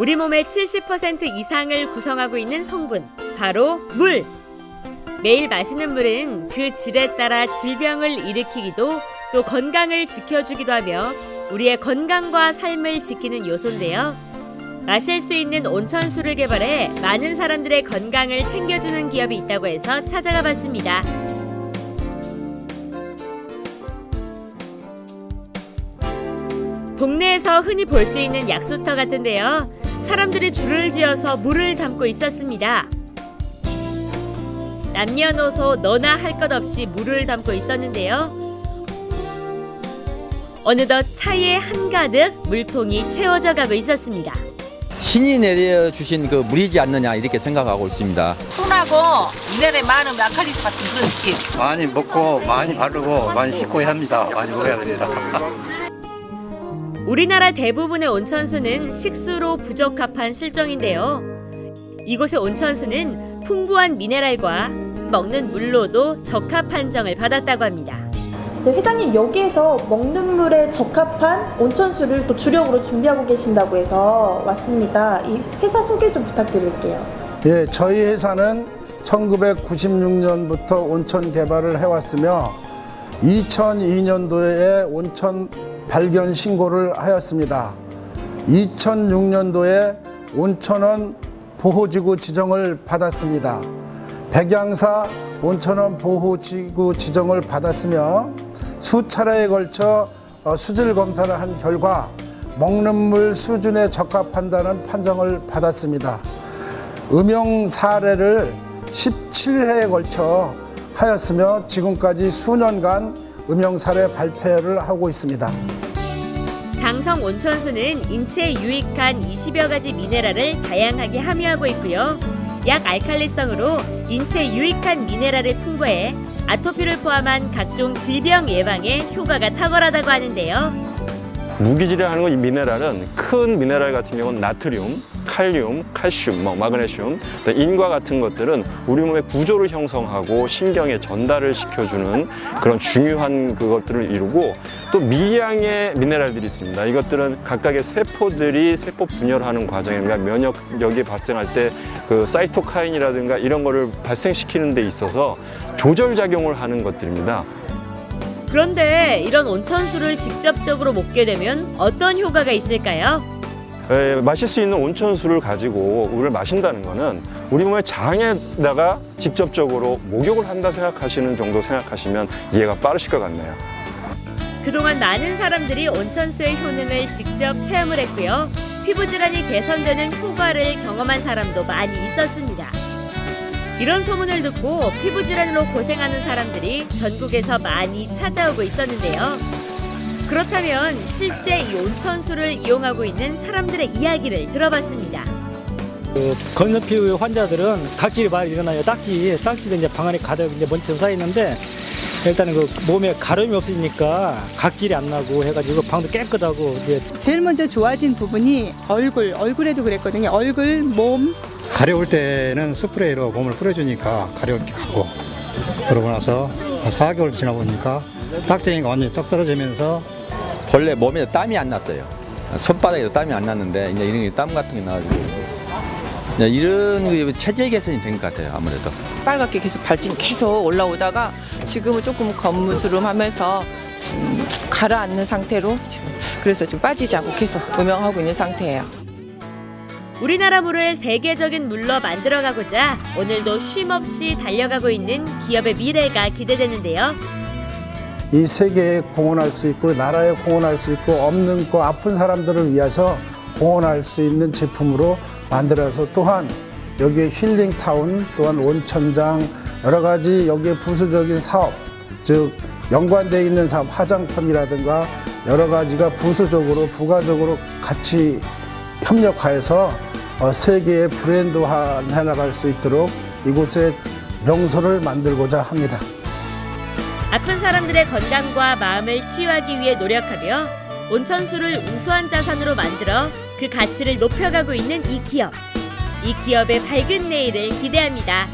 우리 몸의 70% 이상을 구성하고 있는 성분, 바로 물. 매일 마시는 물은 그 질에 따라 질병을 일으키기도 또 건강을 지켜주기도 하며 우리의 건강과 삶을 지키는 요소인데요. 마실 수 있는 온천수를 개발해 많은 사람들의 건강을 챙겨주는 기업이 있다고 해서 찾아가 봤습니다. 동네에서 흔히 볼 수 있는 약수터 같은데요. 사람들이 줄을 지어서 물을 담고 있었습니다. 남녀노소 너나 할 것 없이 물을 담고 있었는데요. 어느덧 차에 한가득 물통이 채워져 가고 있었습니다. 신이 내려주신 그 물이지 않느냐 이렇게 생각하고 있습니다. 순하고 미네랄이 많은 아칼리스 같은 그런 느낌. 많이 먹고 많이 바르고 많이 씻고 합니다. 많이 먹어야 됩니다. 우리나라 대부분의 온천수는 식수로 부적합한 실정인데요. 이곳의 온천수는 풍부한 미네랄과 먹는 물로도 적합 판정을 받았다고 합니다. 네, 회장님 여기에서 먹는 물에 적합한 온천수를 또 주력으로 준비하고 계신다고 해서 왔습니다. 이 회사 소개 좀 부탁드릴게요. 예, 저희 회사는 1996년부터 온천 개발을 해왔으며 2002년도에 온천 발견 신고를 하였습니다. 2006년도에 온천원 보호지구 지정을 받았습니다. 백양사 온천원 보호지구 지정을 받았으며 수차례에 걸쳐 수질 검사를 한 결과 먹는 물 수준에 적합한다는 판정을 받았습니다. 음용 사례를 17회에 걸쳐 하였으며 지금까지 수년간 음용 사례 발표를 하고 있습니다. 장성 온천수는 인체에 유익한 20여 가지 미네랄을 다양하게 함유하고 있고요. 약알칼리성으로 인체에 유익한 미네랄을 풍부해 아토피를 포함한 각종 질병 예방에 효과가 탁월하다고 하는데요. 무기질이라는 이 미네랄은 큰 미네랄 같은 경우는 나트륨, 칼륨, 칼슘, 마그네슘, 인과 같은 것들은 우리 몸의 구조를 형성하고 신경에 전달을 시켜주는 그런 중요한 그것들을 이루고 또 미량의 미네랄들이 있습니다. 이것들은 각각의 세포들이 세포 분열하는 과정에 면역력이 발생할 때 그 사이토카인이라든가 이런 거를 발생시키는 데 있어서 조절작용을 하는 것들입니다. 그런데 이런 온천수를 직접적으로 먹게 되면 어떤 효과가 있을까요? 마실 수 있는 온천수를 가지고 우리를 마신다는 거는 우리 몸의 장에다가 직접적으로 목욕을 한다 생각하시는 정도 생각하시면 이해가 빠르실 것 같네요. 그동안 많은 사람들이 온천수의 효능을 직접 체험을 했고요. 피부질환이 개선되는 효과를 경험한 사람도 많이 있었습니다. 이런 소문을 듣고 피부질환으로 고생하는 사람들이 전국에서 많이 찾아오고 있었는데요. 그렇다면 실제 이 온천수를 이용하고 있는 사람들의 이야기를 들어봤습니다. 건선 피부 환자들은 각질이 많이 일어나요. 딱지도 이제 방 안에 가득 이제 먼지처럼 쌓여 있는데 일단은 그 몸에 가름이 없으니까 각질이 안 나고 해가지고 방도 깨끗하고 이제 제일 먼저 좋아진 부분이 얼굴에도 그랬거든요. 얼굴, 몸. 가려울 때는 스프레이로 몸을 뿌려주니까 가려움이 가고 그러고 나서 4개월 지나 보니까 딱쟁이가 완전히 쩍 떨어지면서 본래 몸에 땀이 안 났어요. 손바닥에도 땀이 안 났는데 이제 이런 땀 같은 게 나가지고 이런 체질 개선이 된 것 같아요. 아무래도 빨갛게 계속 발진이 계속 올라오다가 지금은 조금 거무스름하면서 가라앉는 상태로 지금 그래서 좀 빠지지 않고 계속 음영하고 있는 상태예요. 우리나라 물을 세계적인 물로 만들어가고자 오늘도 쉼없이 달려가고 있는 기업의 미래가 기대되는데요. 이 세계에 공헌할 수 있고 나라에 공헌할 수 있고 없는 거 아픈 사람들을 위해서 공헌할 수 있는 제품으로 만들어서 또한 여기에 힐링타운 또한 온천장 여러 가지 여기에 부수적인 사업 즉 연관되어 있는 사업 화장품이라든가 여러 가지가 부수적으로 부가적으로 같이 협력하여서 세계의 브랜드화 해나갈 수 있도록 이곳에 명소를 만들고자 합니다. 아픈 사람들의 건강과 마음을 치유하기 위해 노력하며 온천수를 우수한 자산으로 만들어 그 가치를 높여가고 있는 이 기업. 이 기업의 밝은 내일을 기대합니다.